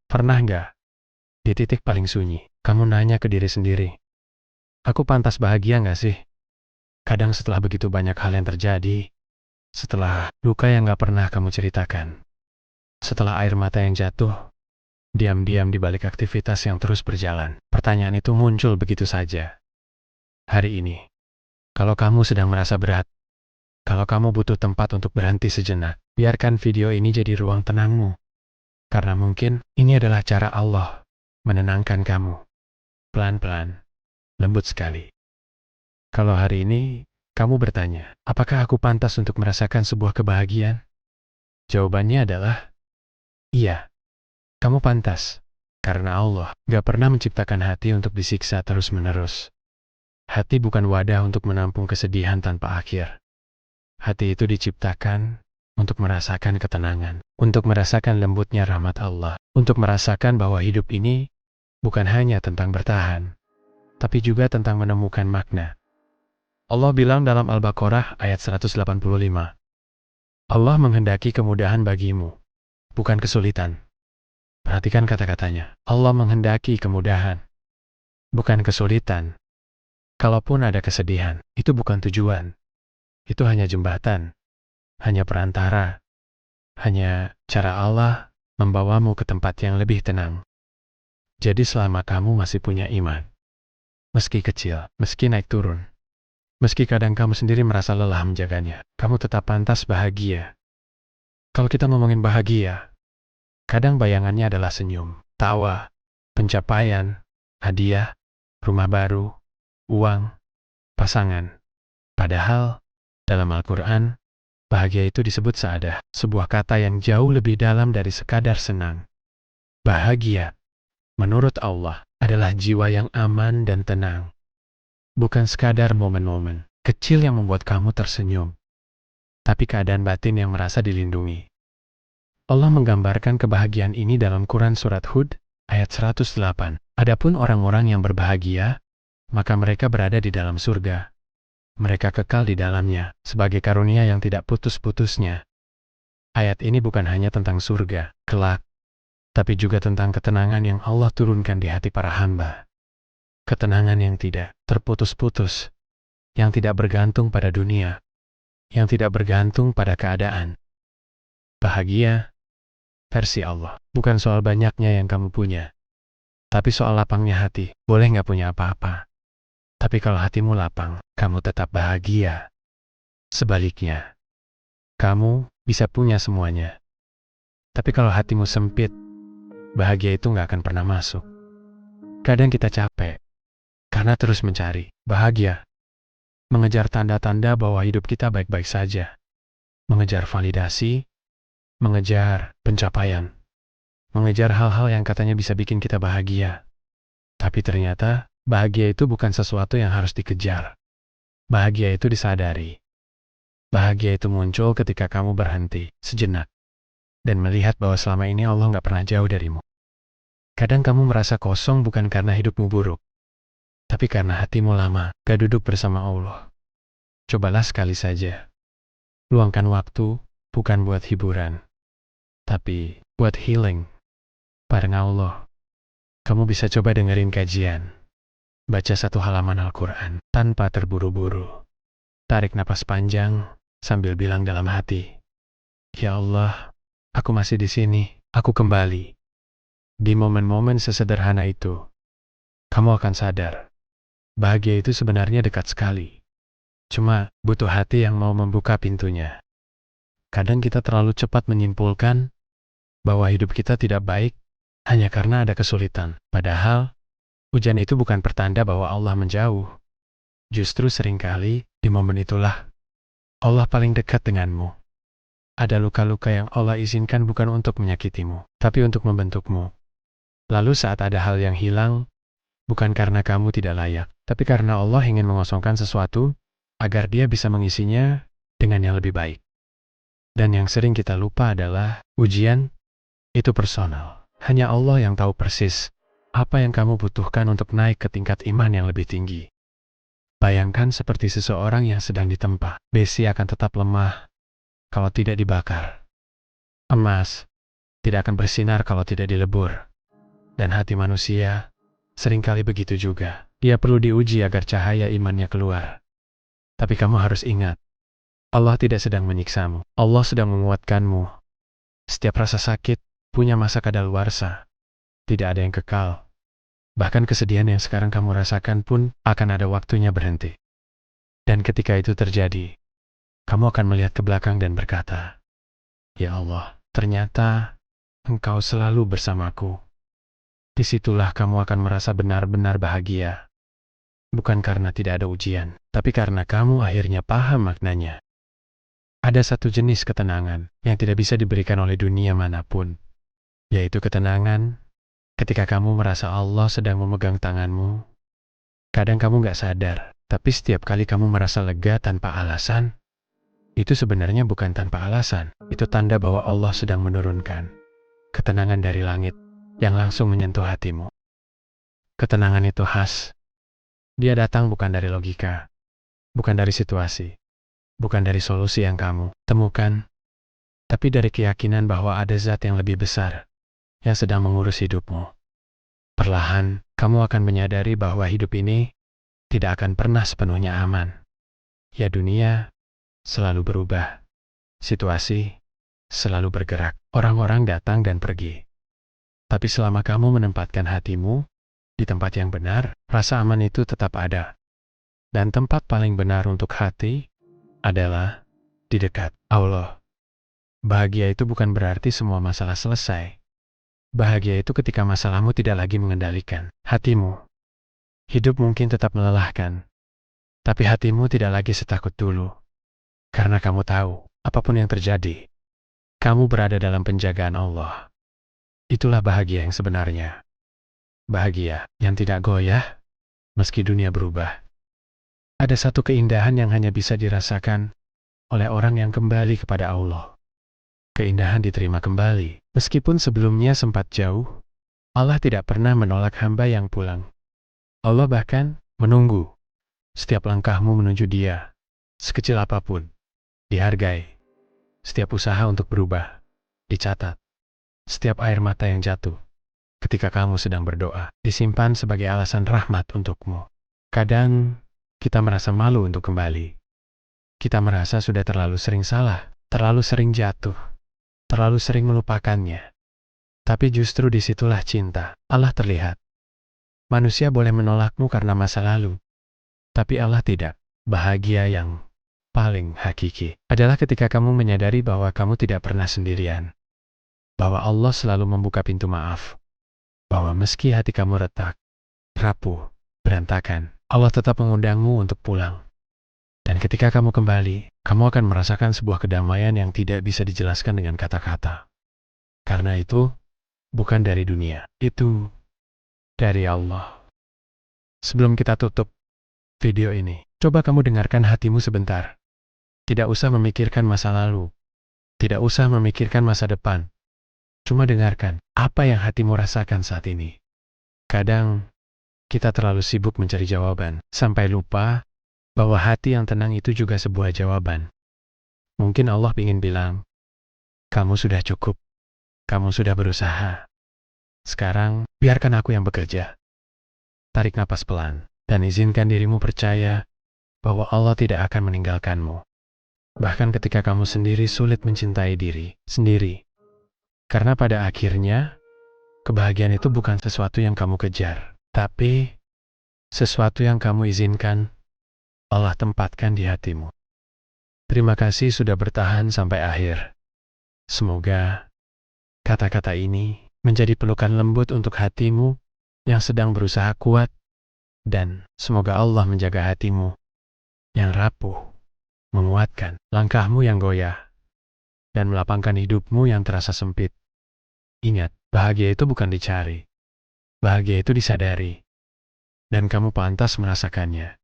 Pernah nggak, di titik paling sunyi, kamu nanya ke diri sendiri, aku pantas bahagia nggak sih? Kadang setelah begitu banyak hal yang terjadi, setelah luka yang nggak pernah kamu ceritakan, setelah air mata yang jatuh, diam-diam di balik aktivitas yang terus berjalan, pertanyaan itu muncul begitu saja. Hari ini, kalau kamu sedang merasa berat, kalau kamu butuh tempat untuk berhenti sejenak, biarkan video ini jadi ruang tenangmu. Karena mungkin ini adalah cara Allah menenangkan kamu. Pelan-pelan, lembut sekali. Kalau hari ini kamu bertanya, apakah aku pantas untuk merasakan sebuah kebahagiaan? Jawabannya adalah, iya, kamu pantas. Karena Allah gak pernah menciptakan hati untuk disiksa terus-menerus. Hati bukan wadah untuk menampung kesedihan tanpa akhir. Hati itu diciptakan untuk merasakan ketenangan, untuk merasakan lembutnya rahmat Allah, untuk merasakan bahwa hidup ini bukan hanya tentang bertahan, tapi juga tentang menemukan makna. Allah bilang dalam Al-Baqarah ayat 185, Allah menghendaki kemudahan bagimu, bukan kesulitan. Perhatikan kata-katanya, Allah menghendaki kemudahan, bukan kesulitan. Kalaupun ada kesedihan, itu bukan tujuan. Itu hanya jembatan, hanya perantara, hanya cara Allah membawamu ke tempat yang lebih tenang. Jadi selama kamu masih punya iman, meski kecil, meski naik turun, meski kadang kamu sendiri merasa lelah menjaganya, kamu tetap pantas bahagia. Kalau kita ngomongin bahagia, kadang bayangannya adalah senyum, tawa, pencapaian, hadiah, rumah baru, uang, pasangan. Padahal, dalam Al-Quran, bahagia itu disebut sa'adah, sebuah kata yang jauh lebih dalam dari sekadar senang. Bahagia, menurut Allah, adalah jiwa yang aman dan tenang. Bukan sekadar momen-momen kecil yang membuat kamu tersenyum, tapi keadaan batin yang merasa dilindungi. Allah menggambarkan kebahagiaan ini dalam Quran Surat Hud, ayat 108. Adapun orang-orang yang berbahagia, maka mereka berada di dalam surga. Mereka kekal di dalamnya, sebagai karunia yang tidak putus-putusnya. Ayat ini bukan hanya tentang surga, kelak, tapi juga tentang ketenangan yang Allah turunkan di hati para hamba. Ketenangan yang tidak terputus-putus, yang tidak bergantung pada dunia, yang tidak bergantung pada keadaan. Bahagia, versi Allah, bukan soal banyaknya yang kamu punya, tapi soal lapangnya hati. Boleh nggak punya apa-apa, tapi kalau hatimu lapang, kamu tetap bahagia. Sebaliknya, kamu bisa punya semuanya, tapi kalau hatimu sempit, bahagia itu nggak akan pernah masuk. Kadang kita capek, karena terus mencari bahagia, mengejar tanda-tanda bahwa hidup kita baik-baik saja, mengejar validasi, mengejar pencapaian, mengejar hal-hal yang katanya bisa bikin kita bahagia. Tapi ternyata, bahagia itu bukan sesuatu yang harus dikejar. Bahagia itu disadari. Bahagia itu muncul ketika kamu berhenti sejenak dan melihat bahwa selama ini Allah nggak pernah jauh darimu. Kadang kamu merasa kosong bukan karena hidupmu buruk, tapi karena hatimu lama gak duduk bersama Allah. Cobalah sekali saja. Luangkan waktu, bukan buat hiburan, tapi buat healing. Bareng Allah. Kamu bisa coba dengerin kajian. Baca satu halaman Al-Quran tanpa terburu-buru. Tarik napas panjang sambil bilang dalam hati, Ya Allah, aku masih di sini, aku kembali. Di momen-momen sesederhana itu, kamu akan sadar, bahagia itu sebenarnya dekat sekali. Cuma butuh hati yang mau membuka pintunya. Kadang kita terlalu cepat menyimpulkan bahwa hidup kita tidak baik hanya karena ada kesulitan. Padahal, hujan itu bukan pertanda bahwa Allah menjauh. Justru seringkali, di momen itulah, Allah paling dekat denganmu. Ada luka-luka yang Allah izinkan bukan untuk menyakitimu, tapi untuk membentukmu. Lalu saat ada hal yang hilang, bukan karena kamu tidak layak, tapi karena Allah ingin mengosongkan sesuatu, agar Dia bisa mengisinya dengan yang lebih baik. Dan yang sering kita lupa adalah, ujian itu personal. Hanya Allah yang tahu persis apa yang kamu butuhkan untuk naik ke tingkat iman yang lebih tinggi. Bayangkan seperti seseorang yang sedang ditempa. Besi akan tetap lemah kalau tidak dibakar. Emas tidak akan bersinar kalau tidak dilebur. Dan hati manusia seringkali begitu juga. Dia perlu diuji agar cahaya imannya keluar. Tapi kamu harus ingat, Allah tidak sedang menyiksamu. Allah sedang menguatkanmu. Setiap rasa sakit punya masa kadaluarsa. Tidak ada yang kekal. Bahkan kesedihan yang sekarang kamu rasakan pun akan ada waktunya berhenti. Dan ketika itu terjadi, kamu akan melihat ke belakang dan berkata, "Ya Allah, ternyata Engkau selalu bersamaku." Disitulah kamu akan merasa benar-benar bahagia. Bukan karena tidak ada ujian, tapi karena kamu akhirnya paham maknanya. Ada satu jenis ketenangan yang tidak bisa diberikan oleh dunia manapun, yaitu ketenangan ketika kamu merasa Allah sedang memegang tanganmu. Kadang kamu gak sadar, tapi setiap kali kamu merasa lega tanpa alasan, itu sebenarnya bukan tanpa alasan. Itu tanda bahwa Allah sedang menurunkan ketenangan dari langit yang langsung menyentuh hatimu. Ketenangan itu khas. Dia datang bukan dari logika, bukan dari situasi, bukan dari solusi yang kamu temukan, tapi dari keyakinan bahwa ada zat yang lebih besar yang sedang mengurus hidupmu. Perlahan, kamu akan menyadari bahwa hidup ini tidak akan pernah sepenuhnya aman. Ya, dunia selalu berubah, situasi selalu bergerak, orang-orang datang dan pergi. Tapi selama kamu menempatkan hatimu di tempat yang benar, rasa aman itu tetap ada. Dan tempat paling benar untuk hati adalah di dekat Allah. Bahagia itu bukan berarti semua masalah selesai. Bahagia itu ketika masalahmu tidak lagi mengendalikan hatimu. Hidup mungkin tetap melelahkan, tapi hatimu tidak lagi setakut dulu. Karena kamu tahu, apapun yang terjadi, kamu berada dalam penjagaan Allah. Itulah bahagia yang sebenarnya. Bahagia yang tidak goyah, meski dunia berubah. Ada satu keindahan yang hanya bisa dirasakan oleh orang yang kembali kepada Allah. Keindahan diterima kembali. Meskipun sebelumnya sempat jauh, Allah tidak pernah menolak hamba yang pulang. Allah bahkan menunggu setiap langkahmu menuju Dia, sekecil apapun, dihargai. Setiap usaha untuk berubah, dicatat. Setiap air mata yang jatuh, ketika kamu sedang berdoa, disimpan sebagai alasan rahmat untukmu. Kadang, kita merasa malu untuk kembali. Kita merasa sudah terlalu sering salah, terlalu sering jatuh, terlalu sering melupakannya. Tapi justru disitulah cinta Allah terlihat. Manusia boleh menolakmu karena masa lalu, tapi Allah tidak. Bahagia yang paling hakiki adalah ketika kamu menyadari bahwa kamu tidak pernah sendirian. Bahwa Allah selalu membuka pintu maaf. Bahwa meski hati kamu retak, rapuh, berantakan, Allah tetap mengundangmu untuk pulang. Dan ketika kamu kembali, kamu akan merasakan sebuah kedamaian yang tidak bisa dijelaskan dengan kata-kata. Karena itu, bukan dari dunia, itu dari Allah. Sebelum kita tutup video ini, coba kamu dengarkan hatimu sebentar. Tidak usah memikirkan masa lalu. Tidak usah memikirkan masa depan. Cuma dengarkan apa yang hatimu rasakan saat ini. Kadang, kita terlalu sibuk mencari jawaban, sampai lupa bahwa hati yang tenang itu juga sebuah jawaban. Mungkin Allah ingin bilang, kamu sudah cukup, kamu sudah berusaha. Sekarang, biarkan aku yang bekerja. Tarik napas pelan, dan izinkan dirimu percaya bahwa Allah tidak akan meninggalkanmu. Bahkan ketika kamu sendiri sulit mencintai diri sendiri. Karena pada akhirnya, kebahagiaan itu bukan sesuatu yang kamu kejar, tapi sesuatu yang kamu izinkan Allah tempatkan di hatimu. Terima kasih sudah bertahan sampai akhir. Semoga kata-kata ini menjadi pelukan lembut untuk hatimu yang sedang berusaha kuat, dan semoga Allah menjaga hatimu yang rapuh, menguatkan langkahmu yang goyah, dan melapangkan hidupmu yang terasa sempit. Ingat, bahagia itu bukan dicari. Bahagia itu disadari. Dan kamu pantas merasakannya.